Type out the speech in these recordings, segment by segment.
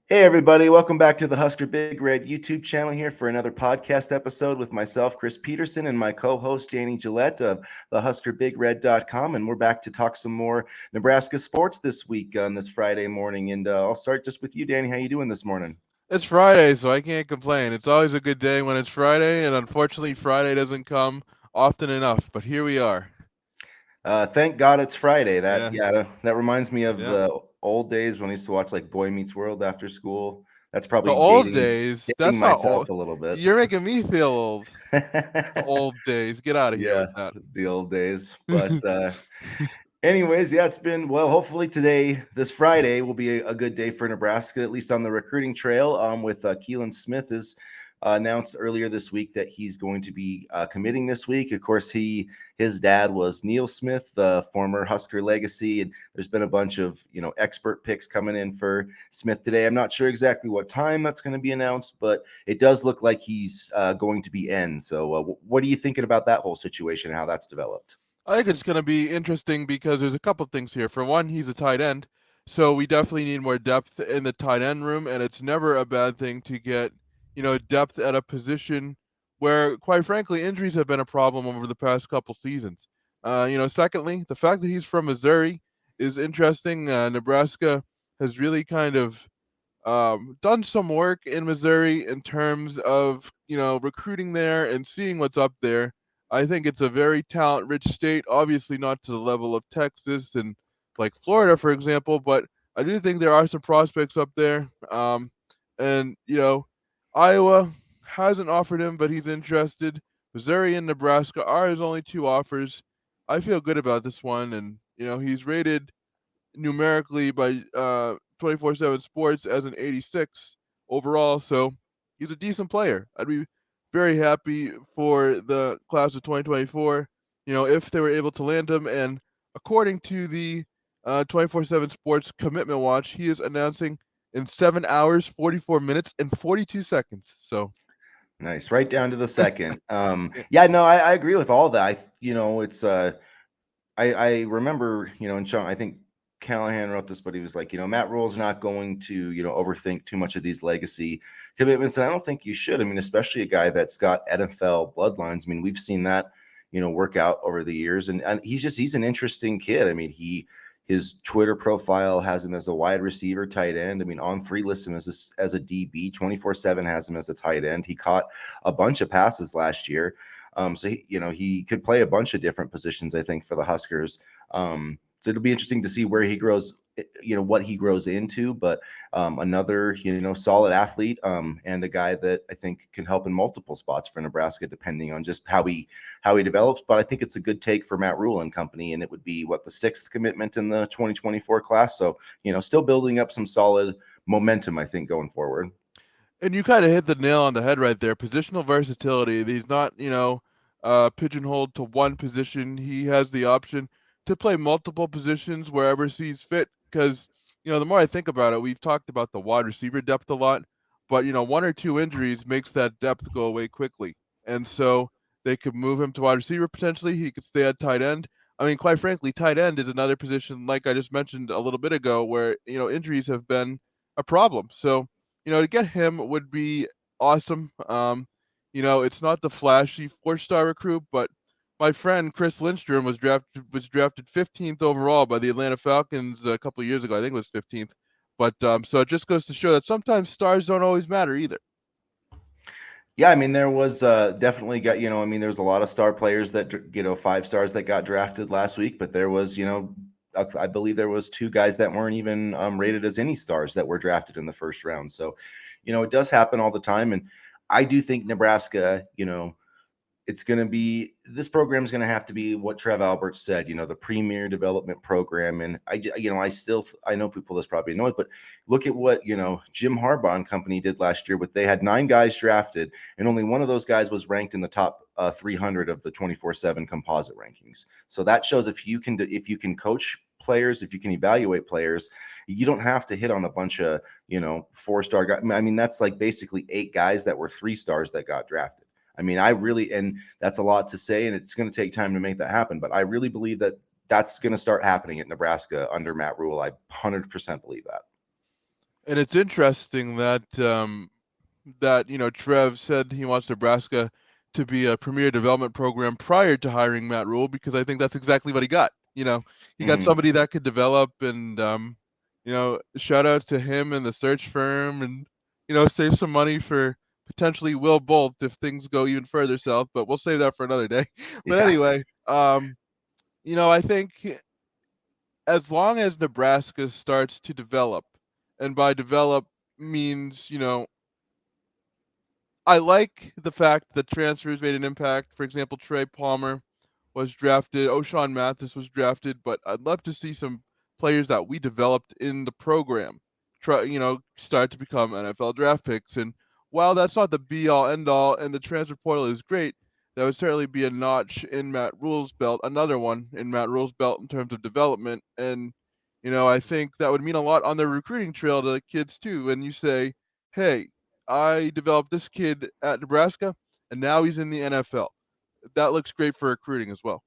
Hey everybody, welcome back to the Husker Big Red YouTube channel here for another podcast episode with myself, Chris Peterson, and my co-host, Danny Gillette of the HuskerBigRed.com. And we're back to talk some more Nebraska sports this week on this Friday morning. And I'll start just with you, Danny. How you doing this morning? It's Friday, so I can't complain. It's always a good day when it's Friday, and unfortunately, Friday doesn't come often enough. But here we are. Thank God it's Friday. That Yeah, yeah, that reminds me of yeah. the old days when I used to watch like Boy Meets World after school. That's The probably old dating days. dating That's not myself old. a little bit. You're making me feel old. The old days. Get out of here Yeah, with that. the old days. But anyways, yeah, it's been well. Hopefully today, this Friday, will be a good day for Nebraska, at least on the recruiting trail. With Keelan Smith is announced earlier this week that he's going to be committing this week. Of course, his dad was Neil Smith, the former Husker legacy, and there's been a bunch of expert picks coming in for Smith today. I'm not sure exactly what time that's going to be announced, but it does look like he's going to be in. So, what are you thinking about that whole situation and how that's developed? I think it's going to be interesting because there's a couple things here. For one, he's a tight end, so we definitely need more depth in the tight end room, and it's never a bad thing to get, depth at a position where, quite frankly, injuries have been a problem over the past couple seasons. Secondly, the fact that he's from Missouri is interesting. Nebraska has really kind of done some work in Missouri in terms of recruiting there and seeing what's up there. I think it's a very talent-rich state. Obviously, not to the level of Texas and like Florida, for example, but I do think there are some prospects up there. And Iowa hasn't offered him, but he's interested. Missouri and Nebraska are his only two offers. I feel good about this one, and he's rated numerically by 24/7 Sports as an 86 overall. So he's a decent player. I'd be very happy for the class of 2024. If they were able to land him. And according to the 24/7 Sports Commitment Watch, he is announcing in 7 hours, 44 minutes, and 42 seconds. So Nice, right down to the second. yeah, Yeah, no, I agree with all that. It's I remember, and Sean, I think Callahan wrote this, but he was like, Matt Rule's not going to, overthink too much of these legacy commitments. And I don't think you should. I mean, especially a guy that's got NFL bloodlines. I mean, we've seen that, work out over the years. And he's an interesting kid. I mean, his Twitter profile has him as a wide receiver, tight end. I mean, On Three lists him as a DB. 24/7 has him as a tight end. He caught a bunch of passes last year. So he could play a bunch of different positions, I think, for the Huskers. So it'll be interesting to see where he grows, what he grows into. But another, solid athlete, and a guy that I think can help in multiple spots for Nebraska, depending on just how he develops. But I think it's a good take for Matt Rule and company, and it would be the sixth commitment in the 2024 class. So still building up some solid momentum, I think, going forward. and you kind of hit the nail on the head right there. Positional versatility. He's not, pigeonholed to one position. He has the option to play multiple positions wherever sees fit. Because, the more I think about it, we've talked about the wide receiver depth a lot, but one or two injuries makes that depth go away quickly. And so they could move him to wide receiver potentially. He could stay at tight end. I mean, quite frankly, tight end is another position, like I just mentioned a little bit ago, where injuries have been a problem. So to get him would be awesome. It's not the flashy four-star recruit, but my friend Chris Lindstrom was drafted 15th overall by the Atlanta Falcons a couple of years ago. I think it was 15th. But so it just goes to show that sometimes stars don't always matter either. Yeah, I mean, there was definitely I mean, there was a lot of star players that, 5 stars that got drafted last week, but there was, I believe there was two guys that weren't even rated as any stars that were drafted in the first round. So, it does happen all the time. And I do think Nebraska, it's going to be this program is going to have to be what Trev Alberts said, the premier development program. And I know people that's probably annoyed, but look at what Jim Harbaugh and company did last year. With they had 9 guys drafted, and only one of those guys was ranked in the top 300 of the 24/7 composite rankings. So that shows if you can coach players, if you can evaluate players, you don't have to hit on a bunch of 4-star guys. I mean, that's like basically 8 guys that were 3 stars that got drafted. I mean, and that's a lot to say, and it's going to take time to make that happen. But I really believe that that's going to start happening at Nebraska under Matt Rule. I 100% believe that. And it's interesting that Trev said he wants Nebraska to be a premier development program prior to hiring Matt Rule, because I think that's exactly what he got. He got Mhm. somebody that could develop, and shout out to him and the search firm, and save some money for potentially Will Bolt if things go even further south. But we'll save that for another day. But Yeah. anyway, I think as long as Nebraska starts to develop, and by develop means, I like the fact that transfers made an impact. For example, Trey Palmer was drafted, O'Shawn Mathis was drafted, but I'd love to see some players that we developed in the program start to become NFL draft picks. And while that's not the be all end all, and the transfer portal is great, that would certainly be a notch in Matt Rule's belt, another one in Matt Rule's belt in terms of development. And I think that would mean a lot on the recruiting trail to kids too. And you say, hey, I developed this kid at Nebraska, and now he's in the NFL. That looks great for recruiting as well.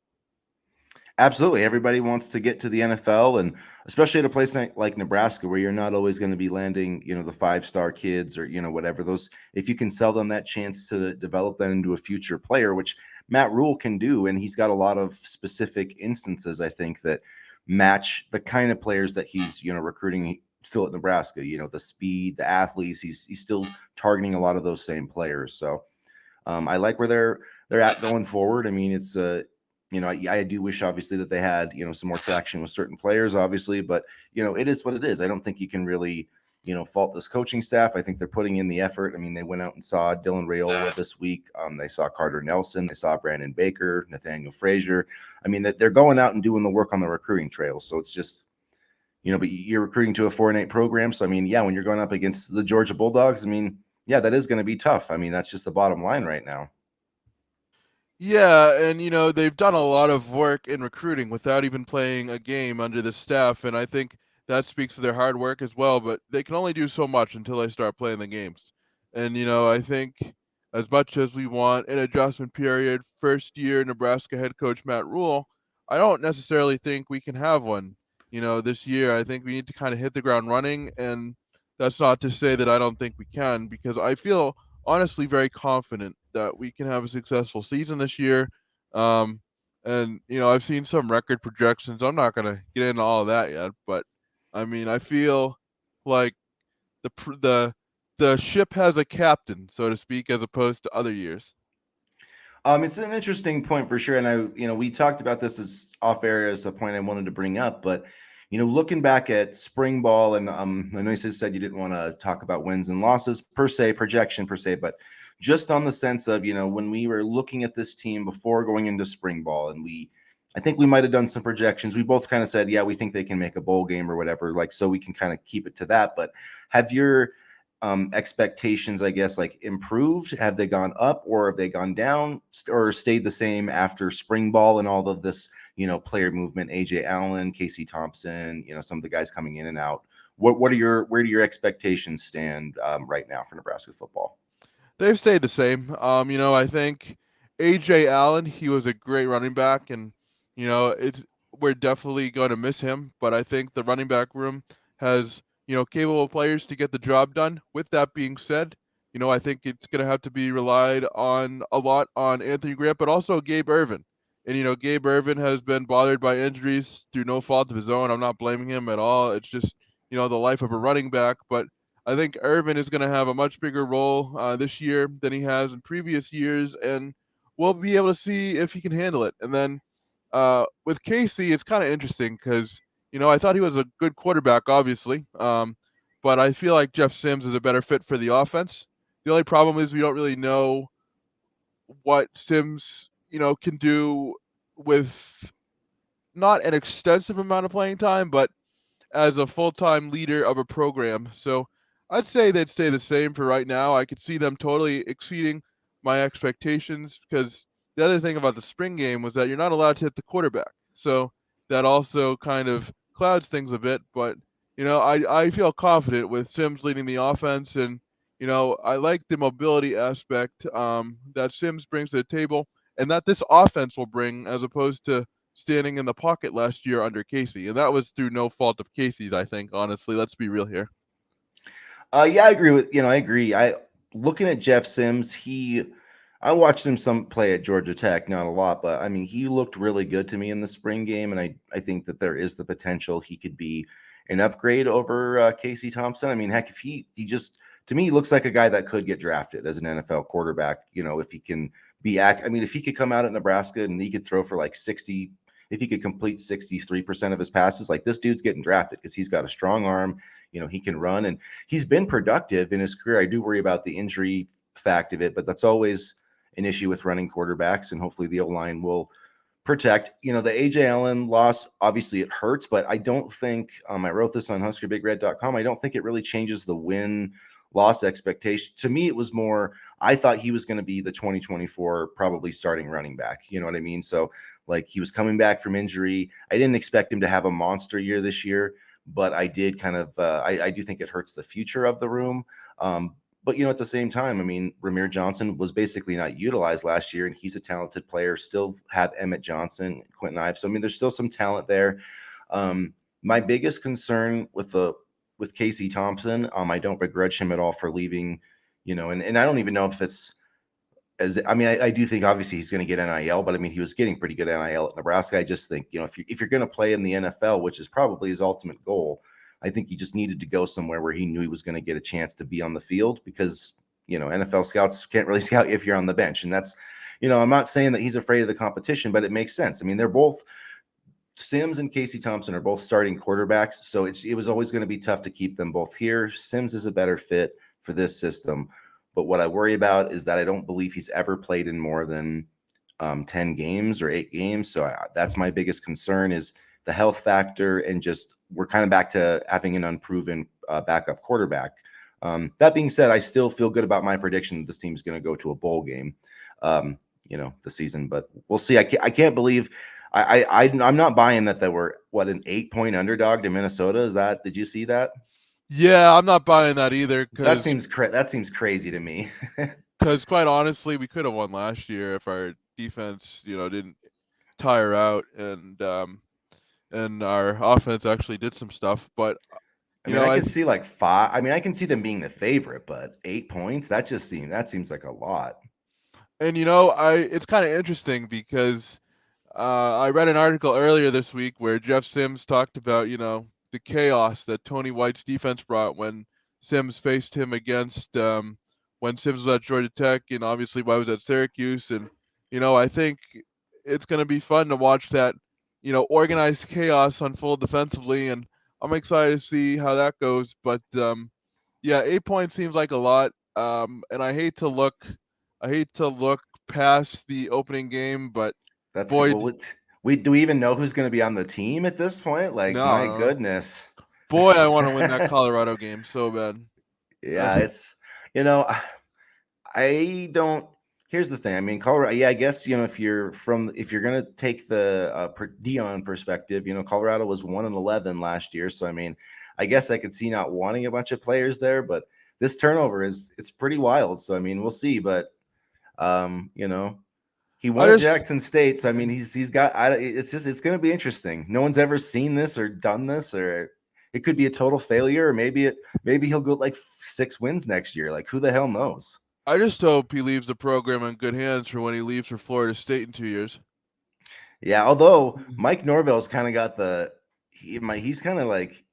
Absolutely. Everybody wants to get to the NFL, and especially at a place like Nebraska, where you're not always going to be landing, the 5-star kids or, whatever those, if you can sell them that chance to develop them into a future player, which Matt Rule can do. And he's got a lot of specific instances, I think, that match the kind of players that he's, recruiting still at Nebraska, the speed, the athletes, he's still targeting a lot of those same players. So I like where they're at going forward. I mean, it's I do wish obviously that they had some more traction with certain players, obviously, but it is what it is. I don't think you can really fault this coaching staff. I think they're putting in the effort. I mean, they went out and saw Dylan Raiola this week. They saw Carter Nelson. They saw Brandon Baker, Nathaniel Frazier. I mean, that they're going out and doing the work on the recruiting trail. So it's just but you're recruiting to a 4-8 program. So I mean, yeah, when you're going up against the Georgia Bulldogs, I mean, yeah, that is going to be tough. I mean, that's just the bottom line right now. Yeah, and they've done a lot of work in recruiting without even playing a game under the staff, and I think that speaks to their hard work as well, but they can only do so much until they start playing the games. And I think as much as we want an adjustment period, first year Nebraska head coach Matt Rule, I don't necessarily think we can have one. This year I think we need to kind of hit the ground running, and that's not to say that I don't think we can, because I feel honestly very confident that we can have a successful season this year. Um, and I've seen some record projections. I'm not gonna get into all of that yet, but I mean, I feel like the ship has a captain, so to speak, as opposed to other years. It's an interesting point for sure, and we talked about this as off air as a point I wanted to bring up, but looking back at spring ball, and I know you said you didn't want to talk about wins and losses per se, projection per se, but just on the sense of when we were looking at this team before going into spring ball, and I think we might have done some projections. We both kind of said, yeah, we think they can make a bowl game or whatever, like so we can kind of keep it to that. But have your expectations, I guess, like improved? Have they gone up, or have they gone down, or stayed the same after spring ball and all of this, player movement? AJ Allen, Casey Thompson, some of the guys coming in and out. Where do your expectations stand right now for Nebraska football? They've stayed the same. I think AJ Allen, he was a great running back, and it's we're definitely going to miss him. But I think the running back room has capable players to get the job done. With that being said, I think it's going to have to be relied on a lot on Anthony Grant, but also Gabe Ervin. And Gabe Ervin has been bothered by injuries through no fault of his own. I'm not blaming him at all. It's just the life of a running back, but I think Irvin is going to have a much bigger role this year than he has in previous years, and we'll be able to see if he can handle it. And then with Casey, it's kind of interesting because I thought he was a good quarterback, obviously, but I feel like Jeff Sims is a better fit for the offense. The only problem is we don't really know what Sims can do with not an extensive amount of playing time, but as a full-time leader of a program. So I'd say they'd stay the same for right now. I could see them totally exceeding my expectations, because the other thing about the spring game was that you're not allowed to hit the quarterback. So that also kind of clouds things a bit. But, I feel confident with Sims leading the offense. And, I like the mobility aspect that Sims brings to the table and that this offense will bring, as opposed to standing in the pocket last year under Casey, and that was through no fault of Casey's. I think, honestly, let's be real here. Yeah, I agree with I agree. I looking at Jeff Sims, I watched him some play at Georgia Tech, not a lot, but I mean he looked really good to me in the spring game, and I think that there is the potential he could be an upgrade over Casey Thompson. I mean, heck, if he just to me he looks like a guy that could get drafted as an NFL quarterback. If he can I mean, if he could come out at Nebraska and he could throw for like 60. If he could complete 63% of his passes, like this dude's getting drafted because he's got a strong arm. He can run and he's been productive in his career. I do worry about the injury fact of it, but that's always an issue with running quarterbacks, and hopefully the O-line will protect. The AJ Allen loss, obviously it hurts, but I don't think I wrote this on HuskerBigRed.com. I don't think it really changes the win loss expectation. To me, it was more I thought he was going to be the 2024 probably starting running back. You know what I mean? So like he was coming back from injury. I didn't expect him to have a monster year this year, but I did kind of I do think it hurts the future of the room. But at the same time, I mean, Ramir Johnson was basically not utilized last year, and he's a talented player. Still have Emmett Johnson, Quentin Ives. So I mean, there's still some talent there. My biggest concern with Casey Thompson, I don't begrudge him at all for leaving. And I don't even know if it's I mean, I do think obviously he's going to get NIL, but I mean, he was getting pretty good NIL at Nebraska. I just think, if you're going to play in the NFL, which is probably his ultimate goal, I think he just needed to go somewhere where he knew he was going to get a chance to be on the field because, NFL scouts can't really scout if you're on the bench. And that's, I'm not saying that he's afraid of the competition, but it makes sense. I mean, they're both Sims and Casey Thompson are both starting quarterbacks. So it was always going to be tough to keep them both here. Sims is a better fit for this system. But what I worry about is that I don't believe he's ever played in more than 10 games or 8 games. So that's my biggest concern is the health factor and just we're kind of back to having an unproven backup quarterback. That being said, I still feel good about my prediction that this team is going to go to a bowl game, the season. But we'll see. I can't believe I'm not buying that they were an 8-point underdog to Minnesota. Did you see that? Yeah, I'm not buying that either That because seems crazy to me. quite honestly, we could have won last year if our defense, didn't tire out and our offense actually did some stuff. But I mean, I could see like 5. I mean, I can see them being the favorite, but 8 points, that seems like a lot. and it's kind of interesting because I read an article earlier this week where Jeff Sims talked about, the chaos that Tony White's defense brought when Sims faced him against when Sims was at Georgia Tech and obviously I was at Syracuse. And, I think it's going to be fun to watch that, organized chaos unfold defensively. And I'm excited to see how that goes. But yeah, 8 points seems like a lot. And I hate to look past the opening game, but That's boy, well. Do we even know who's going to be on the team at this point? Like, my no, goodness. boy, I want to win that Colorado game so bad. Yeah, it's you know, I don't. Here's the thing. I mean, Colorado. Yeah, I guess if you're gonna take the Dion perspective, Colorado was 1-11 last year. So I mean, I guess I could see not wanting a bunch of players there, but this turnover it's pretty wild. So I mean, we'll see. But um, you know, he I won at just Jackson State. So I mean, he's got. It's gonna be interesting. No one's ever seen this or done this, or it could be a total failure, or maybe he'll go like 6 wins next year. Like who the hell knows? I just hope he leaves the program in good hands for when he leaves for Florida State in 2 years. Yeah, although Mike Norvell's kind of got he's kind of like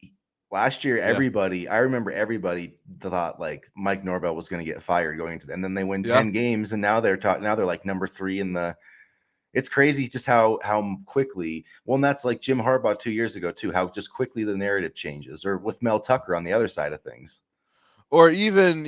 last year. Yeah, I remember everybody thought like Mike Norvell was going to get fired going into, and then they win yeah. 10 games, and now they're like number 3 in the. It's crazy just how quickly. Well, and that's like Jim Harbaugh 2 years ago too. How just quickly the narrative changes, or with Mel Tucker on the other side of things. Or even,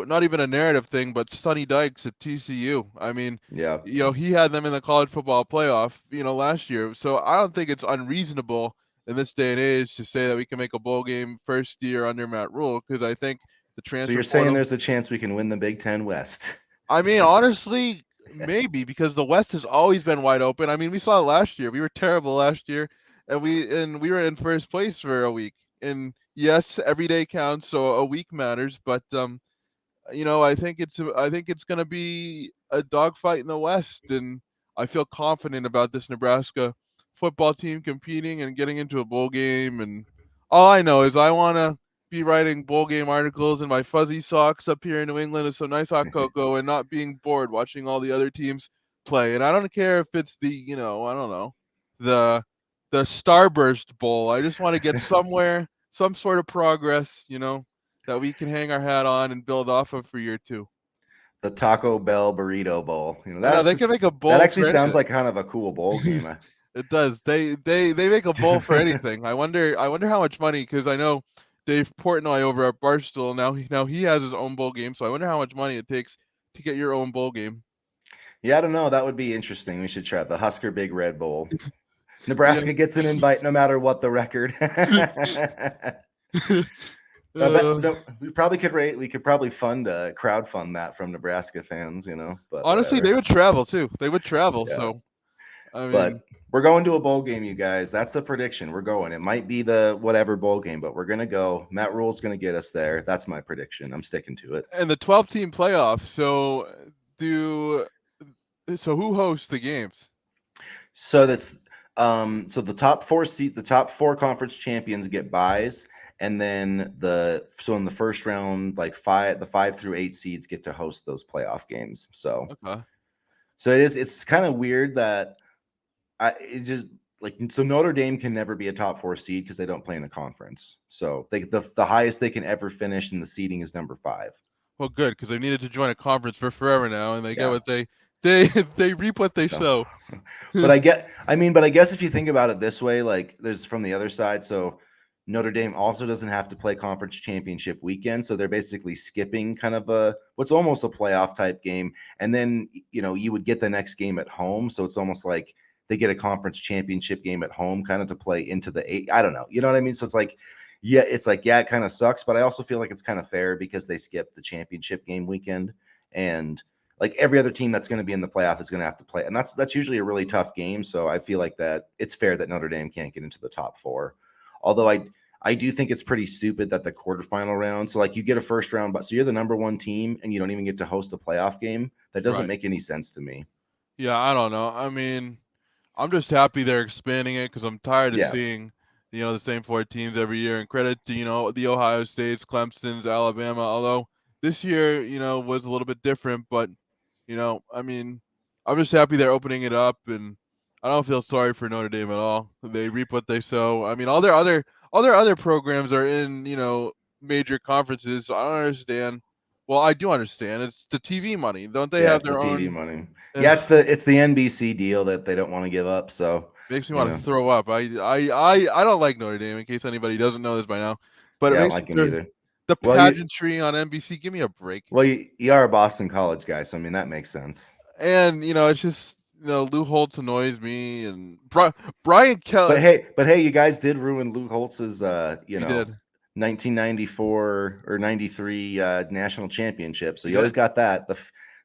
not even a narrative thing, but Sonny Dykes at TCU. I mean, Yeah. he had them in the college football playoff, last year. So I don't think it's unreasonable in this day and age to say that we can make a bowl game first year under Matt Rule because I think the So transfer you're saying portal. there's a chance we can win the Big Ten West? I mean, honestly, maybe because the West has always been wide open. I mean, we saw it last year. We were terrible last year, and we were in first place for a week. And yes, every day counts, so a week matters. But I think it's going to be a dogfight in the West, and I feel confident about this Nebraska football team competing and getting into a bowl game. And all I know is I want to be writing bowl game articles in my fuzzy socks up here in New England with some nice hot cocoa and not being bored watching all the other teams play. And I don't care if it's the, I don't know, the Starburst Bowl. I just want to get somewhere, some sort of progress, that we can hang our hat on and build off of for year two. The Taco Bell Burrito Bowl. I know That's they can make a that bowl actually for sounds anything. like kind of a cool bowl game. It does. They make a bowl for anything. I wonder how much money, because I know Dave Portnoy over at Barstool now he has his own bowl game. So I wonder how much money it takes to get your own bowl game. Yeah, I don't know. That would be interesting. We should try the Husker Big Red Bowl. Yeah. Nebraska gets an invite no matter what the record. I bet no, we could probably crowdfund that from Nebraska fans, but Honestly, whatever. they would travel too. They would travel. Yeah. So I mean, But we're going to a bowl game, you guys. That's the prediction. We're going. It might be the whatever bowl game, but we're gonna go. Matt Rule's gonna get us there. That's my prediction. I'm sticking to it. and the 12-team playoff. So who hosts the games? So that's so the top four conference champions get buys, and then in the first round, like the 5 through 8 seeds get to host those playoff games. So Okay. so it's kind of weird that so Notre Dame can never be a top 4 seed because they don't play in a conference. So the highest they can ever finish in the seeding is number 5. Well, good, because they needed to join a conference for forever now, and they get Yeah. what they reap what they sow. But I guess if you think about it this way, like there's from the other side, so Notre Dame also doesn't have to play conference championship weekend, so they're basically skipping kind of what's almost a playoff type game, and then you would get the next game at home, so it's almost like they get a conference championship game at home, kind of to play into the 8. I don't know, you know what I mean? So it's like, it kind of sucks, but I also feel like it's kind of fair because they skipped the championship game weekend, and like every other team that's going to be in the playoff is going to have to play, and that's usually a really tough game. So I feel like that it's fair that Notre Dame can't get into the top 4. Although I do think it's pretty stupid that the quarterfinal round. So like you get a first round, but so you're the number 1 team and you don't even get to host a playoff game. That doesn't Right. make any sense to me. Yeah, I don't know. I mean, I'm just happy they're expanding it because I'm tired of Yeah. seeing, the same 4 teams every year. And credit to, the Ohio States, Clemson's, Alabama. Although this year, was a little bit different, but I mean, I'm just happy they're opening it up, and I don't feel sorry for Notre Dame at all. They reap what they sow. I mean, all their other programs are in, major conferences. So I don't understand. Well, I do understand. It's the TV money. Don't they have It's the their TV own? money. Yeah, it's the NBC deal that they don't want to give up. So Makes me want to throw up. I don't like Notre Dame, in case anybody doesn't know this by now. But it yeah, I don't makes like him either. the Well, pageantry on NBC. Give me a break. you are a Boston College guy, so I mean that makes sense. And it's just Lou Holtz annoys me, and Brian Kelly. But hey, you guys did ruin Lou Holtz's We did. 1994 or 93 national championship. So We you always did. got that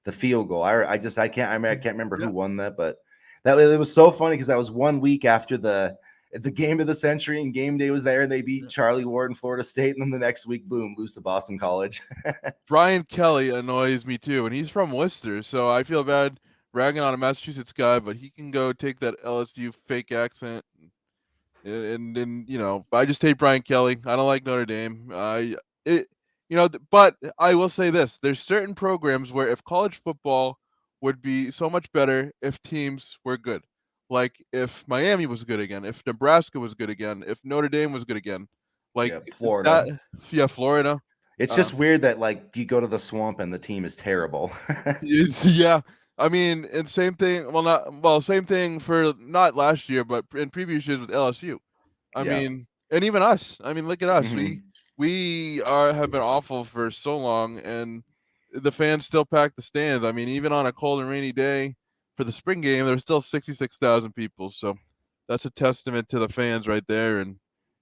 the field goal. I can't remember Yeah. who won that, but it was so funny because that was 1 week after the game of the century and game day was there, and they beat Charlie Ward in Florida State, and then the next week, boom, lose to Boston College. Brian Kelly annoys me too, and he's from Worcester, so I feel bad ragging on a Massachusetts guy, but he can go take that LSU fake accent. And I just hate Brian Kelly. I don't like Notre Dame. But I will say this: there's certain programs where if college football would be so much better if teams were good, like if Miami was good again, if Nebraska was good again, if Notre Dame was good again, like Florida. Florida. It's just weird that like you go to the Swamp and the team is terrible. Yeah. I mean, and same thing. Same thing for not last year, but in previous years with LSU. I mean, and even us. I mean, look at us. Mhm. We have been awful for so long, and the fans still pack the stands. I mean, even on a cold and rainy day for the spring game, there's still 66,000 people. So that's a testament to the fans right there. And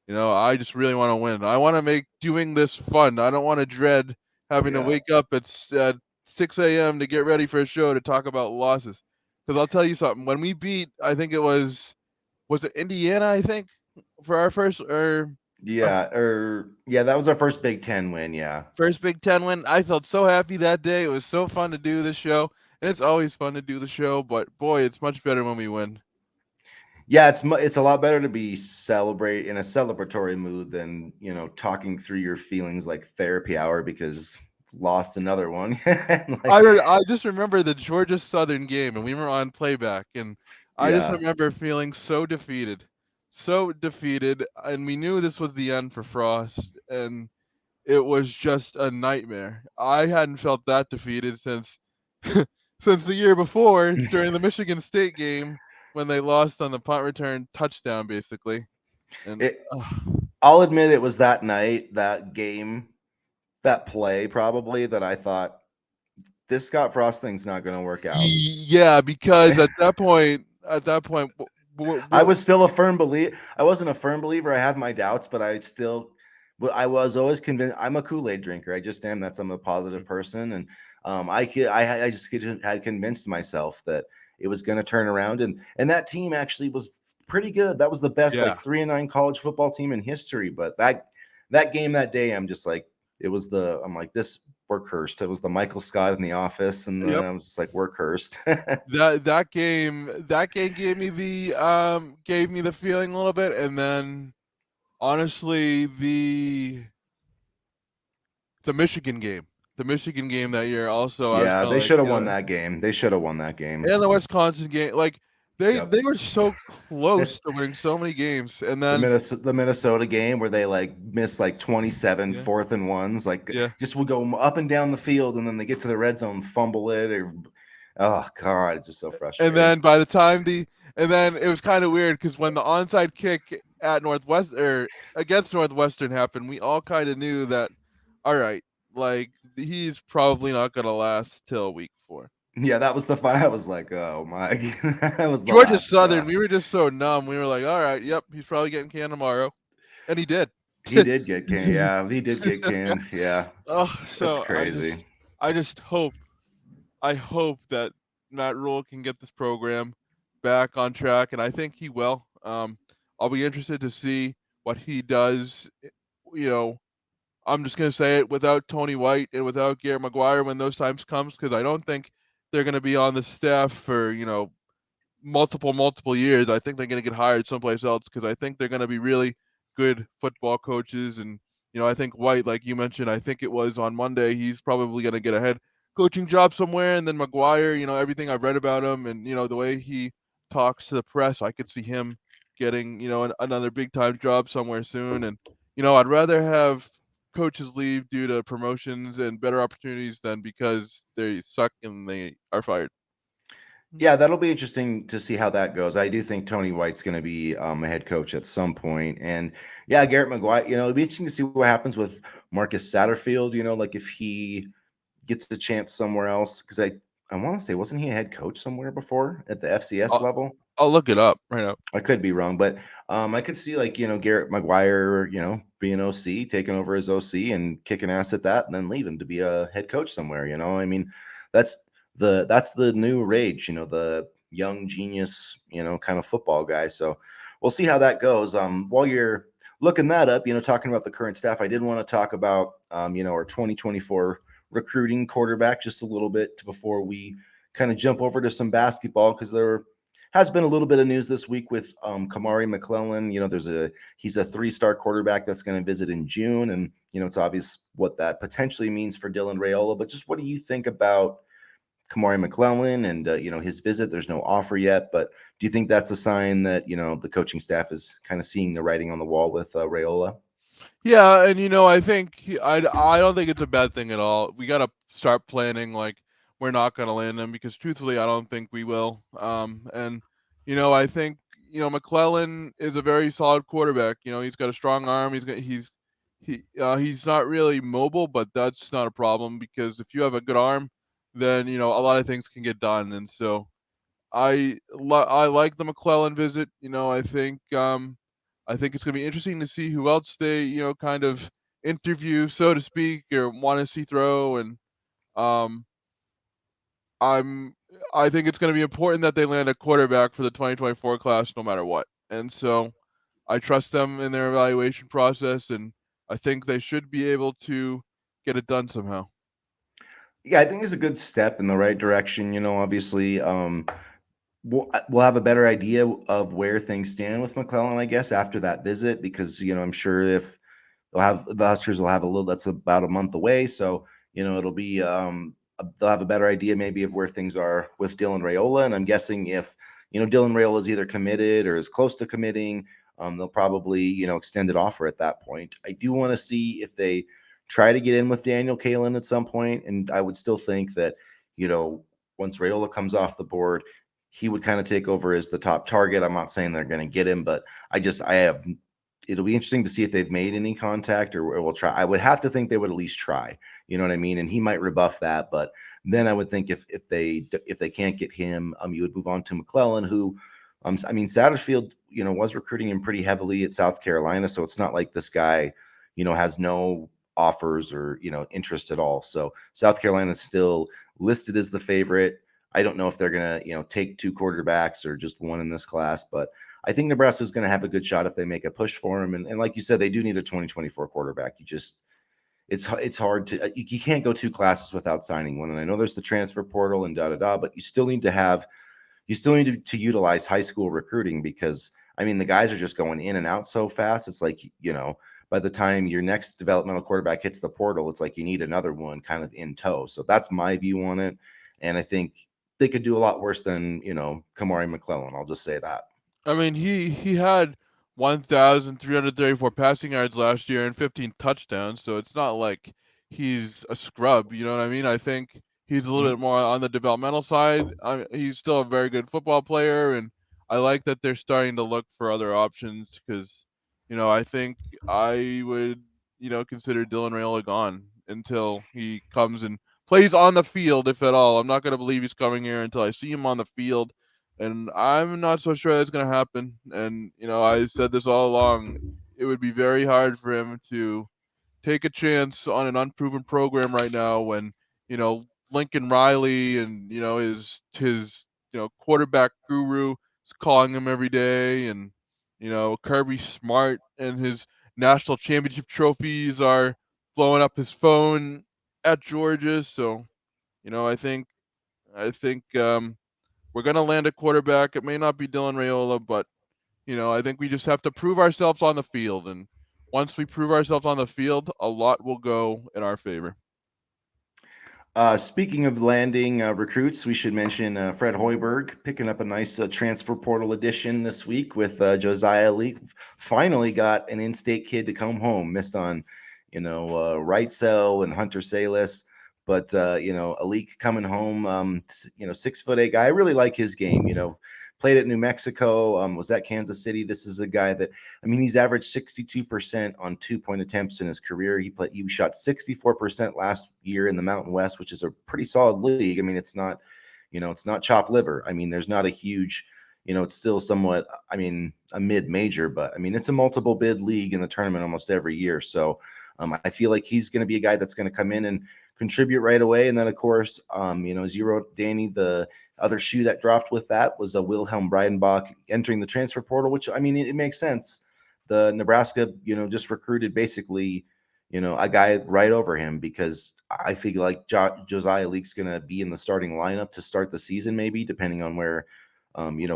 I just really want to win. I want to make doing this fun. I don't want to dread having to wake up at 6 a.m. to get ready for a show to talk about losses. Because I'll tell you something. When we beat, I think it was it Indiana? I think for our first that was our first Big Ten win. Yeah. First Big Ten win. I felt so happy that day. It was so fun to do this show. And it's always fun to do the show, but boy, it's much better when we win. Yeah, it's a lot better to be celebrate in a celebratory mood than, talking through your feelings like therapy hour because lost another one. Like, I just remember the Georgia Southern game, and we were on playback, and I just yeah. remember feeling so defeated, and we knew this was the end for Frost, and it was just a nightmare. I hadn't felt that defeated since since the year before during the Michigan State game when they lost on the punt return touchdown, basically. And It I'll admit it was that night, that game, that play probably that I thought this Scott Frost thing's not going to work out. yeah, because at that point, I was still a firm believer. I wasn't a firm believer. I had my doubts, but I was always convinced. I'm a Kool-Aid drinker. I just am. I'm a positive person, and I just had convinced myself that it was going to turn around, and that team actually was pretty good. That was the best yeah, like 3-9 college football team in history. But that game that day, I'm just like, I'm like, this, we're cursed. It was the Michael Scott in The Office, and yep. I was just like, we're cursed. That game gave me the feeling a little bit, and then honestly the Michigan game. The Michigan game that year also I was Yeah, kinda they like, should have won that game. They should have won that game. and the Wisconsin game, like, Yep. they were so close to winning so many games, and The then Minnesota game where they like miss like 27 yeah, 4th and 1s, like yeah, just would go up and down the field, and then they get to the red zone, fumble it, or oh god, it's just so and frustrating. then by the time and then it was kinda weird because when the onside kick at Northwest or against Northwestern happened, we all kinda knew that, alright, like, he's probably not gonna last till week 4. Yeah, that was the fight. I was like, oh my, that was the Georgia last Southern, straw. we were just so numb, we were like, "Alright, yep, he's probably getting canned tomorrow," and he did. He did get canned. Yeah, he did get canned. Yeah, Oh, it's so crazy. I just I hope that Matt Rule can get this program back on track, and I think he will. I'll be interested to see what he does. You know, I'm just gonna say it without Tony White and without Garrett McGuire when those times comes, because I don't think they're gonna be on the staff for multiple years. I think they're going to get hired someplace else because I think they're going to be really good football coaches. And I think White, like you mentioned, I think it was on Monday, he's probably going to get a head coaching job somewhere. And then McGuire, everything I've read about him and the way he talks to the press, I could see him getting another big time job somewhere soon. And I'd rather have coaches leave due to promotions and better opportunities than because they suck and they are fired. Yeah, that'll be interesting to see how that goes. I do think Tony White's going to be a head coach at some point, and yeah, Garrett McGuire. It'll be interesting to see what happens with Marcus Satterfield. Like if he gets the chance somewhere else, because I want to say, wasn't he a head coach somewhere before at the FCS I'll, level? I'll look it up right now. I could be wrong, but I could see like Garrett McGuire, being OC, taking over as OC and kicking ass at that, and then leaving to be a head coach somewhere. I mean, that's that's the new rage. The young genius, kind of football guy. So we'll see how that goes. While you're looking that up, talking about the current staff, I did want to talk about our 2024 recruiting quarterback just a little bit before we kind of jump over to some basketball because there has been a little bit of news this week with Kamari McClellan. He's a 3-star quarterback that's going to visit in June, and it's obvious what that potentially means for Dylan Raiola. But just what do you think about Kamari McClellan and his visit? There's no offer yet, but do you think that's a sign that the coaching staff is kind of seeing the writing on the wall with Raiola? Yeah, and I think I don't think it's a bad thing at all. We got to start planning like we're not going to land him because truthfully I don't think we will. And I think McClellan is a very solid quarterback. He's got a strong arm. He's not really mobile, but that's not a problem because if you have a good arm, then a lot of things can get done. And so I like the McClellan visit. I think it's going to be interesting to see who else they kind of interview, so to speak, or want to see throw. And um, I'm I think it's going to be important that they land a quarterback for the 2024 class, no matter what. And so I trust them in their evaluation process, and I think they should be able to get it done somehow. Yeah, I think it's a good step in the right direction. Obviously, we'll have a better idea of where things stand with McClellan, I guess, after that visit, because I'm sure if the Huskers will have a little. That's about a month away, so it'll be they'll have a better idea maybe of where things are with Dylan Raiola, and I'm guessing if Dylan Raiola is either committed or is close to committing, they'll probably extend an offer at that point. I do want to see if they try to get in with Daniel Keelan at some point, and I would still think that once Raiola comes off the board, he would kind of take over as the top target. I'm not saying they're going to get him, but I have it'll be interesting to see if they've made any contact or will try. I would have to think they would at least try. You know what I mean? And he might rebuff that, but then I would think if they can't get him, you would move on to McClellan, who, I mean, Satterfield, was recruiting him pretty heavily at South Carolina, so it's not like this guy, has no offers or interest at all. So South Carolina is still listed as the favorite. I don't know if they're gonna take two quarterbacks or just one in this class, but I think Nebraska is going to have a good shot if they make a push for him. And like you said, they do need a 2024 quarterback. It's hard to you can't go two classes without signing one. And I know there's the transfer portal and da da da, but you still need to utilize high school recruiting, because I mean the guys are just going in and out so fast. It's like by the time your next developmental quarterback hits the portal, it's like you need another one kind of in tow. So that's my view on it. And I think they could do a lot worse than Kamari McClellan. I'll just say that. I mean, he had 1,334 passing yards last year and 15 touchdowns, so it's not like he's a scrub. You know what I mean? I think he's a little Mhm. bit more on the developmental side. He's still a very good football player, and I like that they're starting to look for other options because, I think I would, consider Dylan Raiola gone until he comes and plays on the field, if at all. I'm not going to believe he's coming here until I see him on the field, and I'm not so sure that's going to happen. And I said this all along. It would be very hard for him to take a chance on an unproven program right now when Lincoln Riley and his quarterback guru is calling him every day, and Kirby Smart and his national championship trophies are blowing up his phone at Georgia. So I think we're going to land a quarterback. It may not be Dylan Raiola, but I think we just have to prove ourselves on the field. And once we prove ourselves on the field, a lot will go in our favor. Speaking of landing recruits, we should mention Fred Hoiberg picking up a nice transfer portal addition this week with Josiah Leak. Finally got an in-state kid to come home. Missed on, Wrightsell and Hunter Salis, but a Leak coming home. 6'8" guy. I really like his game. Played at New Mexico. Was at Kansas City. This is a guy that, I mean, he's averaged 62% on 2-point attempts in his career. He shot 64% last year in the Mountain West, which is a pretty solid league. I mean, it's not chopped liver. I mean, there's not a huge, it's still somewhat, I mean, a mid-major, but I mean, it's a multiple bid league in the tournament almost every year. So I feel like he's going to be a guy that's going to come in and contribute right away. And then, of course, as you wrote, Danny, the other shoe that dropped with that was a Wilhelm Breidenbach entering the transfer portal, which, I mean, it makes sense. The Nebraska, just recruited basically, a guy right over him, because I feel like Josiah Leak's going to be in the starting lineup to start the season, maybe depending on where,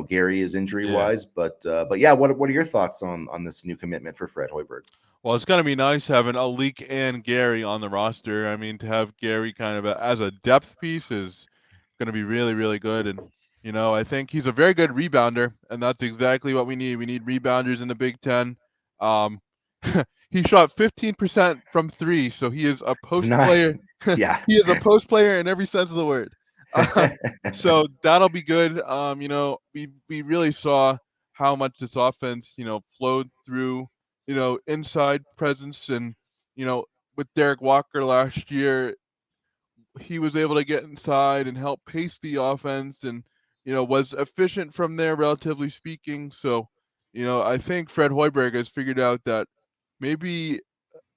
Gary is injury wise. But yeah, what are your thoughts on this new commitment for Fred Hoiberg? Well, it's going to be nice having a Leak and Gary on the roster. I mean, to have Gary kind of as a depth piece is going to be really, really good. And, I think he's a very good rebounder, and that's exactly what we need. We need rebounders in the Big Ten. Um, he shot 15% from three, so he is a It's post not, player. yeah. He is a post player in every sense of the word. Uh, so that'll be good. We really saw how much this offense, flowed through, inside presence, and you know, with Derek Walker last year, he was able to get inside and help pace the offense, and was efficient from there, relatively speaking. So, I think Fred Hoiberg has figured out that maybe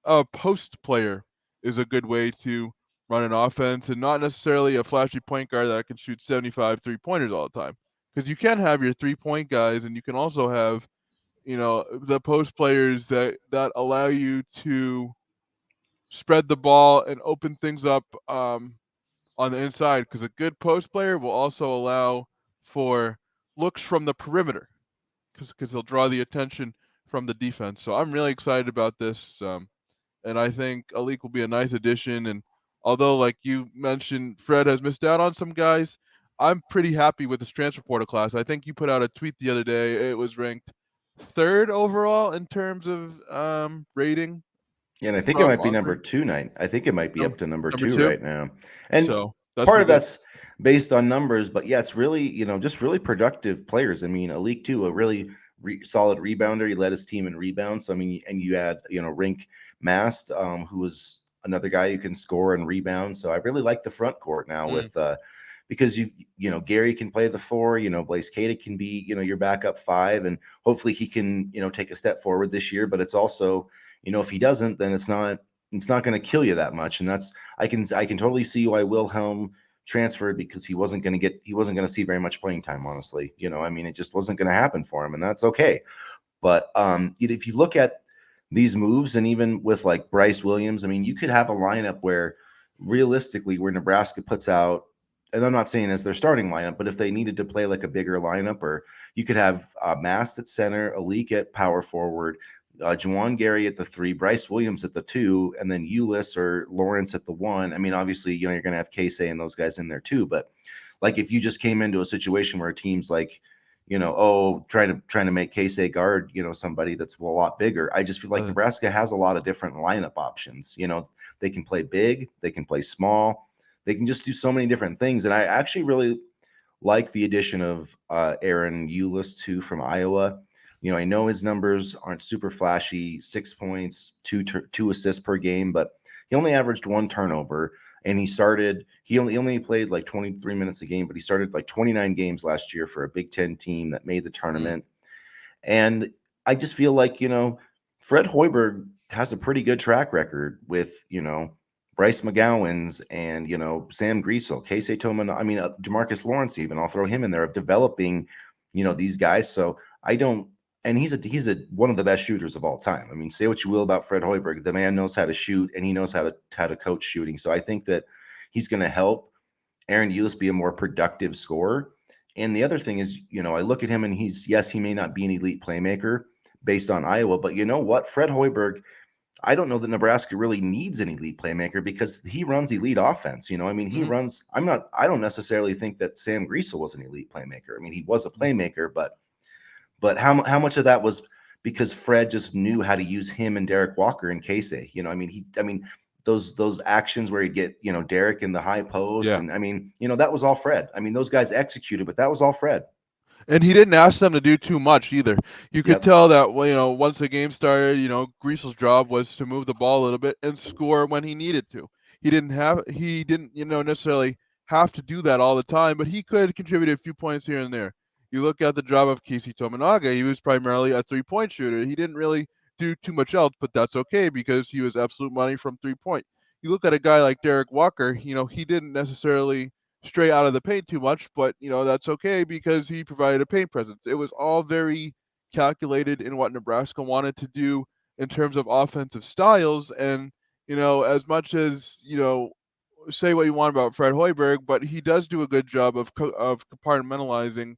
a post player is a good way to run an offense, and not necessarily a flashy point guard that can shoot 75 3-pointers all the time. Because you can have your 3-point guys, and you can also have, the post players that allow you to spread the ball and open things up on the inside. Because a good post player will also allow for looks from the perimeter because he'll draw the attention from the defense. So I'm really excited about this, and I think Alik will be a nice addition. And although, like you mentioned, Fred has missed out on some guys, I'm pretty happy with this transfer portal class. I think you put out a tweet the other day. It was ranked third overall in terms of rating Yeah, and I think it from might be on number two night. I think it might be up to number number two two. right now. And So that's part pretty of good. that's based on numbers, but yeah, it's really, just really productive players. I mean, Alik too, a really solid rebounder. He led his team in rebounds. So, I mean, and you had, Rink Mast, who was another guy who can score and rebound. So I really like the front court now Mm, with because Gary can play the four, Blaise Kadick can be, your backup five, and hopefully he can, take a step forward this year. But it's also, if he doesn't, then it's not going to kill you that much. And that's I can totally see why Wilhelm transferred, because he wasn't going to see very much playing time, honestly. I mean, it just wasn't going to happen for him, and that's okay. But if you look at these moves, and even with like Bryce Williams, I mean, you could have a lineup where realistically, where Nebraska puts out, and I'm not saying as their starting lineup, but if they needed to play like a bigger lineup, or you could have Mast at center, Alik at power forward, Juwan Gary at the three, Bryce Williams at the two, and then Ulyss or Lawrence at the one. I mean, obviously, you're going to have Casey and those guys in there too, but like if you just came into a situation where a team's like, trying to make Casey guard, somebody that's a lot bigger. I just feel like uh, Nebraska has a lot of different lineup options. They can play big, they can play small, they can just do so many different things. And I actually really like the addition of Aaron Ulyss too from Iowa. I know his numbers aren't super flashy, 6 points, two assists per game, but he only averaged one turnover. And he only played like 23 minutes a game, but he started like 29 games last year for a Big Ten team that made the mm, tournament. And I just feel like, Fred Hoiberg has a pretty good track record with, Bryce McGowan's and, Sam Griesel, Casey Toman. I mean, Demarcus Lawrence, even I'll throw him in there, of developing, these guys. So I don't, and he's a one of the best shooters of all time. I mean, say what you will about Fred Hoiberg, the man knows how to shoot, and he knows how to coach shooting. So I think that he's going to help Aaron Ulyss be a more productive scorer. And the other thing is, I look at him and he may not be an elite playmaker based on Iowa, but you know what? Fred Hoiberg, I don't know that Nebraska really needs an elite playmaker, because he runs elite offense. I mean, he mm, runs, I don't necessarily think that Sam Griesel was an elite playmaker. I mean, he was a mm. playmaker, but how much of that was because Fred just knew how to use him and Derek Walker and Casey? Those actions where he'd get, Derek in the high post, Yeah. and I mean, that was all Fred. I mean, those guys executed, but that was all Fred. And he didn't ask them to do too much either. You could Yep. tell that, well, once the game started, Griesel's job was to move the ball a little bit and score when he needed to. He didn't, necessarily have to do that all the time, but he could contribute a few points here and there. You look at the job of Casey Tominaga, he was primarily a 3-point shooter. He didn't really do too much else, but that's okay because he was absolute money from 3-point. You look at a guy like Derek Walker, he didn't necessarily stray out of the paint too much, but that's okay because he provided a paint presence. It was all very calculated in what Nebraska wanted to do in terms of offensive styles. And as much as say what you want about Fred Hoiberg, but he does do a good job of compartmentalizing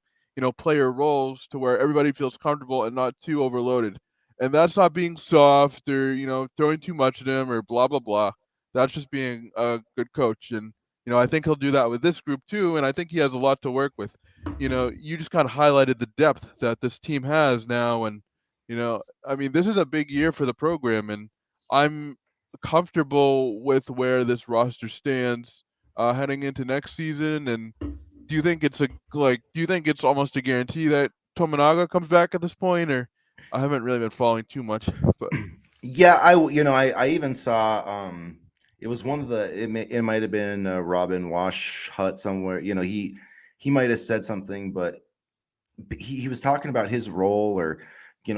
player roles to where everybody feels comfortable and not too overloaded. And that's not being soft or throwing too much at him or blah blah blah. That's just being a good coach. And I think he'll do that with this group too. And I think he has a lot to work with. You just kind of highlighted the depth that this team has now. And, I mean, this is a big year for the program. And I'm comfortable with where this roster stands heading into next season. And do you think it's almost a guarantee that Tominaga comes back at this point? Or I haven't really been following too much, but Yeah, I even saw it was one of the it might have been Robin Wash Hut somewhere. He might have said something, but he was talking about his role, or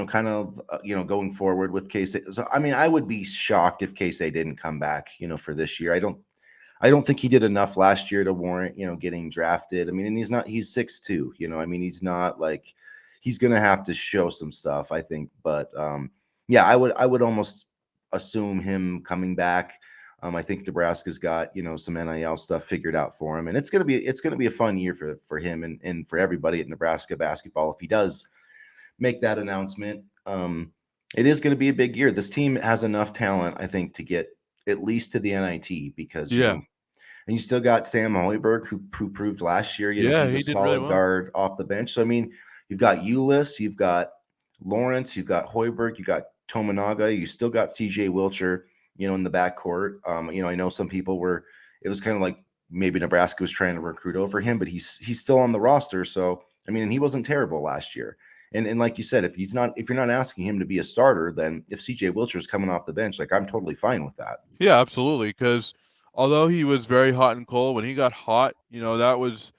kind of going forward with Casey. So I mean, I would be shocked if Casey didn't come back, for this year. I don't think he did enough last year to warrant, getting drafted. I mean, and he's 6'2", I mean, he's not like, he's going to have to show some stuff, I think. But yeah, I would almost assume him coming back. I think Nebraska's got some NIL stuff figured out for him, and it's gonna be a fun year for him and for everybody at Nebraska basketball if he does make that announcement. It is going to be a big year. This team has enough talent, I think, to get at least to the NIT because Yeah. and you still got Sam Hoiberg, who proved last year, Yeah, he's a he did really solid well. guard off the bench. So, I mean, you've got Ulis, you've got Lawrence, you've got Hoiberg, you got Tominaga, you still got CJ Wilcher, in the backcourt. I know some people it was kind of like maybe Nebraska was trying to recruit over him, but he's still on the roster. So, I mean, and he wasn't terrible last year. And like you said, if you're not asking him to be a starter, then if CJ Wilcher is coming off the bench, like I'm totally fine with that. Yeah, absolutely. Because although he was very hot and cold, when he got hot, he was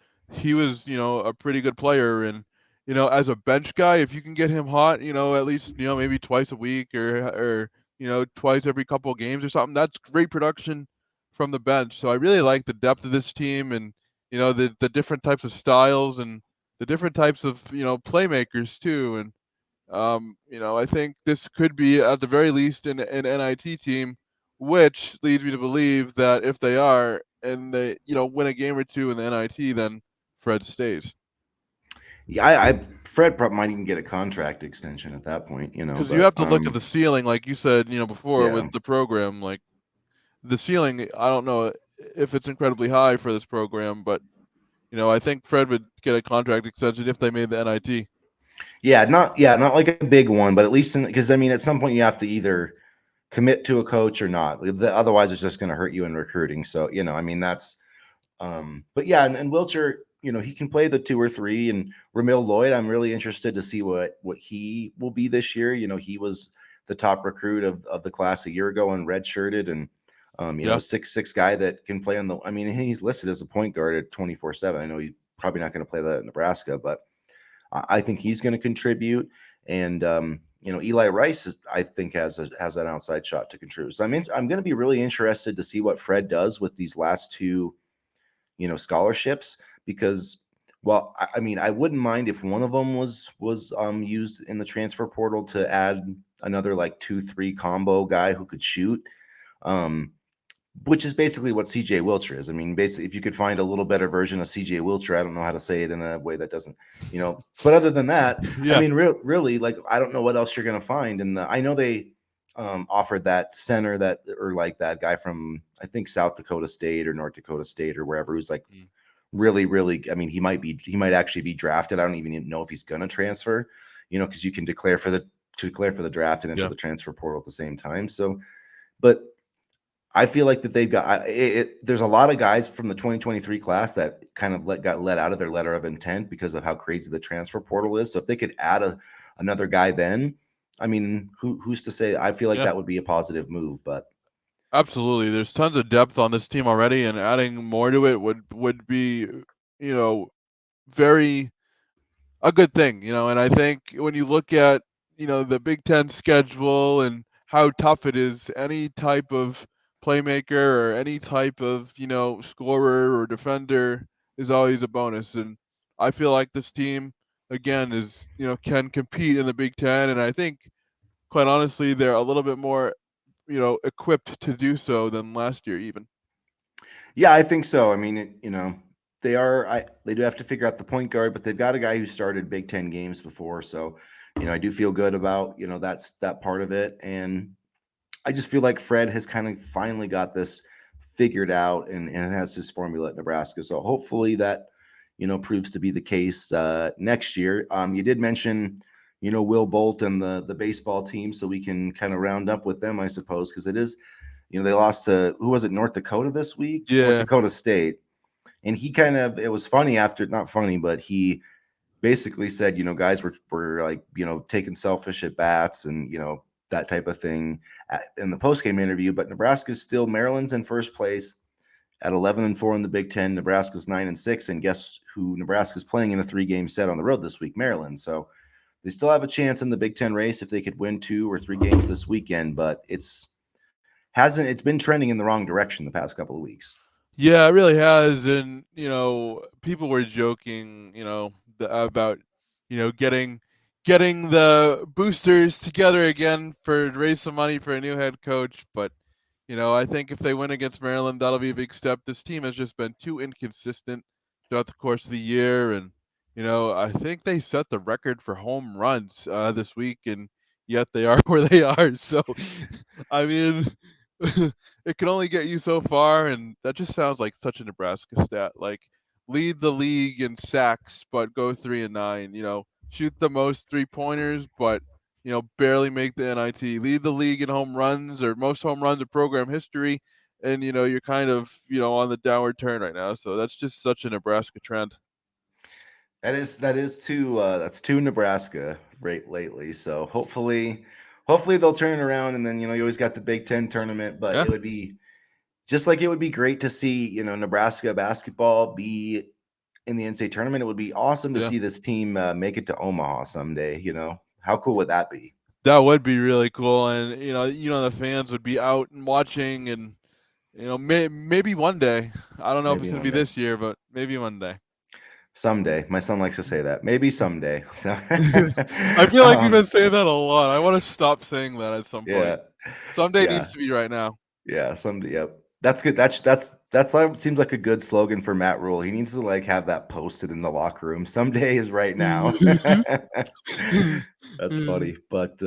a pretty good player. And as a bench guy, if you can get him hot, at least maybe twice a week or twice every couple of games or something, that's great production from the bench. So I really like the depth of this team and the different types of styles and the different types of playmakers too. And I think this could be at the very least an NIT team, which leads me to believe that if they are and they win a game or two in the NIT, then Fred stays. Yeah, Fred probably might even get a contract extension at that point, Because you but have to look at the ceiling, like you said, before yeah. with the program. Like the ceiling, I don't know if it's incredibly high for this program, but I think Fred would get a contract extension if they made the NIT. Not like a big one, but at least because I mean, at some point you have to either commit to a coach or not. Otherwise, it's just going to hurt you in recruiting. So, I mean, that's but yeah, and Wilcher, he can play the 2 or 3, and Ramil Lloyd, I'm really interested to see what he will be this year. He was the top recruit of the class a year ago and redshirted, and Yeah. 6'6" guy that can play on the. I mean, he's listed as a point guard at 24/7. I know he's probably not going to play that at Nebraska, but I think he's going to contribute. And Eli Rice, I think has an outside shot to contribute. So I'm going to be really interested to see what Fred does with these last 2 scholarships, because I mean, I wouldn't mind if one of them was used in the transfer portal to add another like 2-3 combo guy who could shoot, which is basically what CJ Wilcher is. I mean, basically, if you could find a little better version of CJ Wilcher, I don't know how to say it in a way that doesn't, but other than that, I Yeah. mean, really, like, I don't know what else you're going to find. And I know they offered that center or like that guy from, I think, South Dakota State or North Dakota State or wherever, who's like really, really, I mean, he might actually be drafted. I don't even know if he's going to transfer, because you can declare for the draft and enter Yeah. the transfer portal at the same time. So, but I feel like that they've got there's a lot of guys from the 2023 class that kind of got let out of their letter of intent because of how crazy the transfer portal is. So if they could add another guy, then I mean, who's to say? I feel like Yeah. that would be a positive move. But Absolutely. There's tons of depth on this team already, and adding more to it would be, very a good thing, and I think when you look at, the Big Ten schedule and how tough it is, any type of playmaker or any type of, scorer or defender is always a bonus. And I feel like this team, again, can compete in the Big Ten. And I think, quite honestly, they're a little bit more, equipped to do so than last year, even. yeah, I think so. I mean, they do have to figure out the point guard, but they've got a guy who started Big Ten games before, so I do feel good about that's that part of it. And I just feel like Fred has kind of finally got this figured out and has his formula at Nebraska. So hopefully that, proves to be the case next year. You did mention, Will Bolt and the baseball team, so we can kind of round up with them, I suppose, because it is, they lost to, who was it, North Dakota this week? North Yeah. Dakota State. And it was funny not funny, but he basically said, guys were like, taking selfish at bats and, that type of thing in the post-game interview. But Nebraska's still, Maryland's in first place at 11-4 in the Big Ten. Nebraska's 9-6. And guess who Nebraska's playing in a 3-game set on the road this week? Maryland. So they still have a chance in the Big Ten race if they could win 2 or 3 games this weekend, but it's been trending in the wrong direction the past couple of weeks. Yeah, it really has. And, people were joking, about, getting the boosters together again for to raise some money for a new head coach. But, I think if they win against Maryland, that'll be a big step. This team has just been too inconsistent throughout the course of the year, and I think they set the record for home runs this week, and yet they are where they are. So, I mean, it can only get you so far, and that just sounds like such a Nebraska stat. Like lead the league in sacks, but go 3-9. Shoot the most 3-pointers, but barely make the NIT. Lead the league in home runs or most home runs in program history, and you're kind of on the downward turn right now. So that's just such a Nebraska trend. That's too Nebraska right lately. So hopefully they'll turn it around, and then you always got the Big Ten tournament, but Yeah, it would be just like it would be great to see Nebraska basketball be in the NCAA tournament. It would be awesome to yeah, see this team make it to Omaha someday. How cool would that be? that would be really cool, and the fans would be out and watching, and maybe one day. I don't know if Maybe it's gonna one be day. this year, but maybe one day. Someday. My son likes to say that. Maybe someday. So I feel like we've um, been saying that a lot. I want to stop saying that at some yeah. point. Someday Yeah. needs to be right now. Yeah, someday. Yep. That's good. Seems like a good slogan for Matt Rule. He needs to have that posted in the locker room. Someday is right now. That's funny. But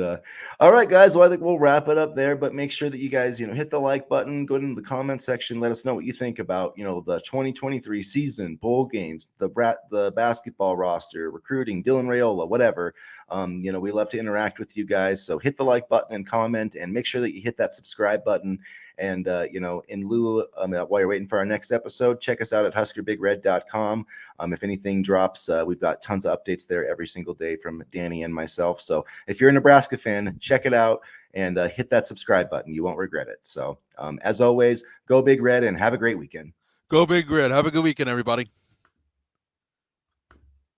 all right, guys. Well, I think we'll wrap it up there. But make sure that you guys, hit the like button, go into the comment section, let us know what you think about, the 2023 season, bowl games, the basketball roster, recruiting, Dylan Raiola, whatever. We love to interact with you guys. So hit the like button and comment, and make sure that you hit that subscribe button. And, in lieu, while you're waiting for our next episode, check us out at huskerbigred.com. If anything drops, we've got tons of updates there every single day from Danny and myself. So if you're a Nebraska fan, check it out and hit that subscribe button. You won't regret it. So as always, go Big Red and have a great weekend. Go Big Red. Have a good weekend, everybody.